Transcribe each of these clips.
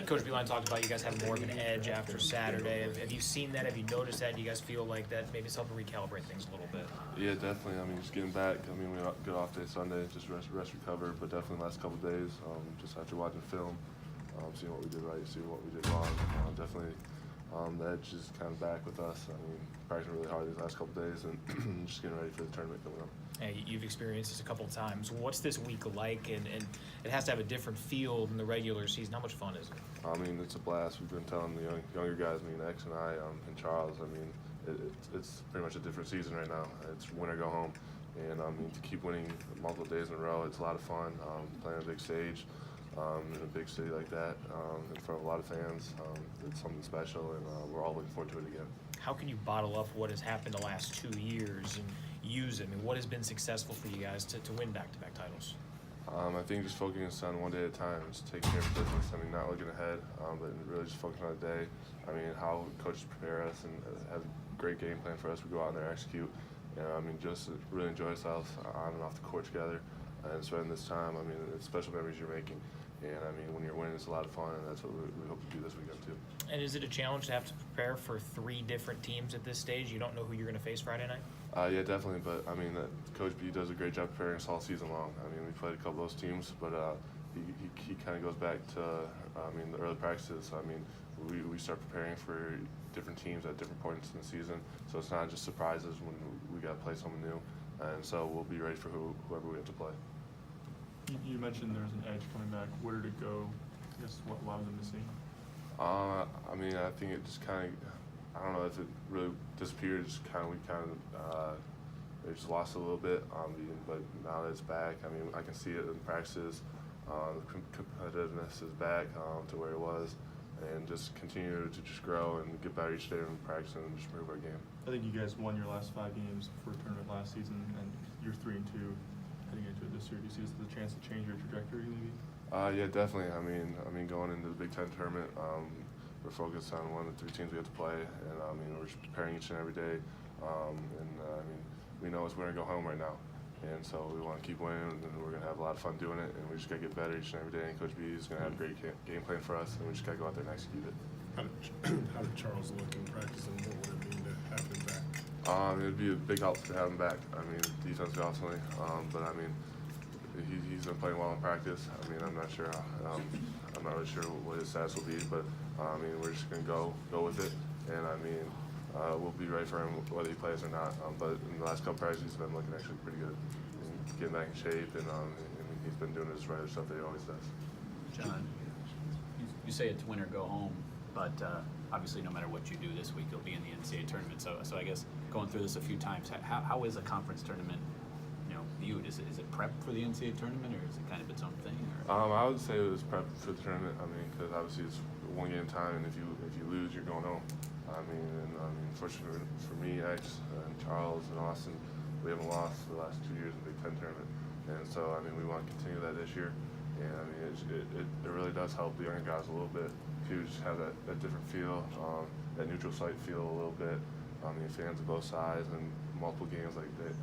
Coach Beeline talked about you guys having more of an edge after Saturday. Have you seen that? Have you noticed that? Do you guys feel like that maybe it's helping recalibrate things a little bit? Yeah, definitely. I mean, just getting back. I mean, we got a good off day Sunday, just rest, recover. But definitely the last couple of days, just after watching film, seeing what we did right, seeing what we did wrong. Definitely, the edge is kind of back with us. I mean, practicing really hard these last couple of days, and just getting ready for the tournament coming up. Hey, you've experienced this a couple of times. What's this week like? And it has to have a different feel than the regular season. How much fun is it? I mean, it's a blast. We've been telling the younger guys, I mean, X and I, and Charles, I mean, it's pretty much a different season right now. It's win or go home. And I mean, to keep winning multiple days in a row, it's a lot of fun. Playing a big stage in a big city like that in front of a lot of fans, it's something special, and we're all looking forward to it again. How can you bottle up what has happened the last 2 years and use it? I mean, what has been successful for you guys to win back-to-back titles? I think just focusing on one day at a time, just taking care of business. I mean, not looking ahead, but really just focusing on the day. I mean, how coaches prepare us and have a great game plan for us. We go out there and execute. And I mean, just really enjoy ourselves on and off the court together and spending this time. I mean, it's special memories you're making. And I mean, when you're winning, it's a lot of fun, and that's what we hope to do this weekend too. And is it a challenge to have to prepare for 3 different teams at this stage? You don't know who you're going to face Friday night? Yeah, definitely. But I mean, Coach B does a great job preparing us all season long. I mean, we played a couple of those teams, but he kind of goes back to I mean the early practices. I mean, we start preparing for different teams at different points in the season, so it's not just surprises when we got to play someone new, and so we'll be ready for whoever we have to play. You mentioned there's an edge coming back. Where did it go? I guess what allowed them to see? I mean, I think it just kind of, I don't know if it really disappeared. Just we just lost it a little bit. But now that it's back, I mean, I can see it in practices. The competitiveness is back to where it was, and just continue to just grow and get better each day in practice and just improve our game. I think you guys won your last 5 games for a tournament last season, and you're 3-2. Heading into it this year, do you see this as a chance to change your trajectory, maybe? Yeah, definitely. I mean, going into the Big Ten tournament, we're focused on one of the 3 teams we have to play, and I mean, we're just preparing each and every day. I mean, we know it's win or go home right now, and so we want to keep winning, and we're gonna have a lot of fun doing it, and we just gotta get better each and every day. And Coach B is gonna have a great game plan for us, and we just gotta go out there and execute it. How did Charles look in practice, and what would it mean to have him back? It'd be a big help to have him back. I mean, defensively, obviously, but I mean, he's been playing well in practice. I mean, I'm not sure. I'm not really sure what his stats will be, but I mean, we're just gonna go with it, and I mean, we'll be ready for him whether he plays or not. But in the last couple practices, he's been looking actually pretty good, and getting back in shape, and he's been doing his regular stuff that he always does. John, you say it's win or go home, but obviously no matter what you do this week, you'll be in the NCAA tournament. So I guess going through this a few times, how is a conference tournament, viewed? Is it prep for the NCAA tournament, or is it kind of its own thing? Or? I would say it was prep for the tournament. I mean, because obviously it's one game time, and if you lose, you're going home. I mean, fortunately for me, X, and Charles, and Austin, we haven't lost the last 2 years in the Big Ten tournament, and so I mean, we want to continue that this year. And I mean, it really does help the younger guys a little bit. You just have that different feel, that neutral site feel a little bit. I mean, fans of both sides and multiple games like that,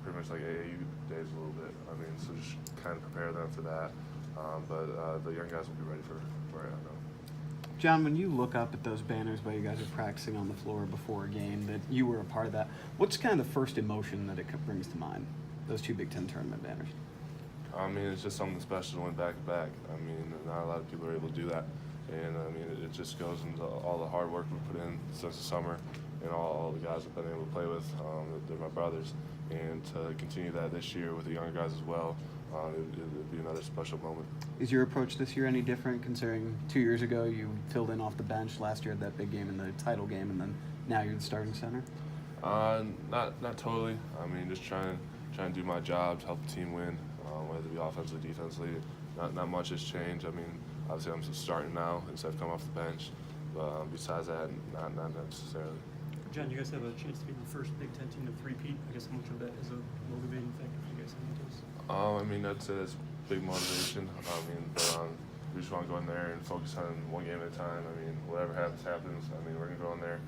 pretty much like AAU days a little bit. I mean, so just kind of prepare them for that. But the young guys will be ready for it, I know. John, when you look up at those banners while you guys are practicing on the floor before a game, that you were a part of that, what's kind of the first emotion that it brings to mind, those 2 Big Ten tournament banners? I mean, it's just something special to win back-to-back. I mean, not a lot of people are able to do that. And I mean, it just goes into all the hard work we put in since the summer, and all the guys I've been able to play with. They're my brothers, and to continue that this year with the younger guys as well, it'd be another special moment. Is your approach this year any different, considering 2 years ago you filled in off the bench, last year at that big game in the title game, and then now you're the starting center? Not totally. I mean, just trying to do my job to help the team win, whether it be offensively, defensively. Not much has changed. I mean, obviously I'm starting now instead of coming off the bench. But besides that, not necessarily. John, you guys have a chance to be the first Big Ten team to three-peat. I guess how much of that is a motivating factor for you guys in this? I mean, that's big motivation. I mean, but we just want to go in there and focus on one game at a time. I mean, whatever happens. I mean, we're gonna go in there.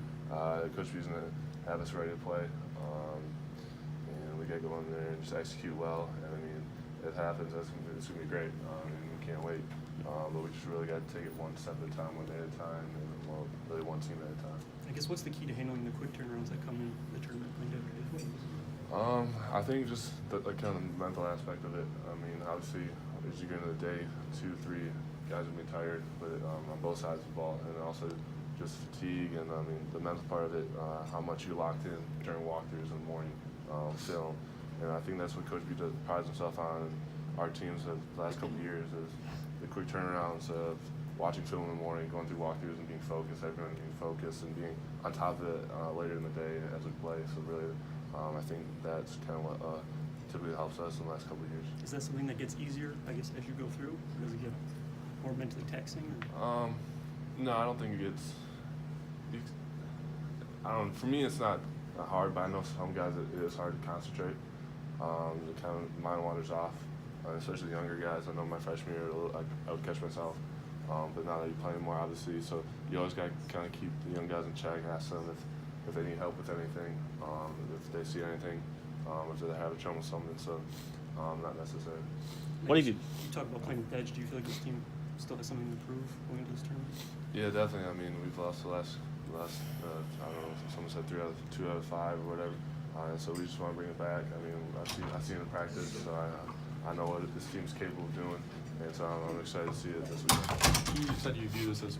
Coach B's gonna have us ready to play, and we gotta go in there and just execute well. And I mean, if it happens, it's gonna be great. And we can't wait. But we just really got to take it one step at a time, one day at a time, and well, really one team at a time. I guess what's the key to handling the quick turnarounds that come in the tournament window? I think just the kind of mental aspect of it. I mean, obviously, as you get into the day, 2, 3 guys will be tired, but on both sides of the ball, and also just fatigue, and I mean the mental part of it, how much you locked in during walkthroughs in the morning, film, and I think that's what Coach B prides himself on. And our teams have the last couple of years is the quick turnarounds of watching film in the morning, going through walkthroughs and being focused, everyone being focused and being on top of it later in the day as we play. So really, I think that's kind of what typically helps us in the last couple of years. Is that something that gets easier, I guess, as you go through? Or does it get more mentally taxing? Or? No, I don't think it gets. For me, it's not hard, but I know some guys it is hard to concentrate. The kind of mind wanders off, especially the younger guys. I know my freshman year, I would catch myself. But now that you're playing more, obviously, so you always got to kind of keep the young guys in check, ask them if they need help with anything, if they see anything, if they're having trouble with something. So, not necessary. What do you talk about playing with edge? Do you feel like this team still has something to improve going into this tournament? Yeah, definitely. I mean, we've lost the last I don't know, someone said 2 out of 5 or whatever. And so we just want to bring it back. I mean, I've seen it in practice, so I know what this team's capable of doing, and so I'm excited to see it this week. You said you view this as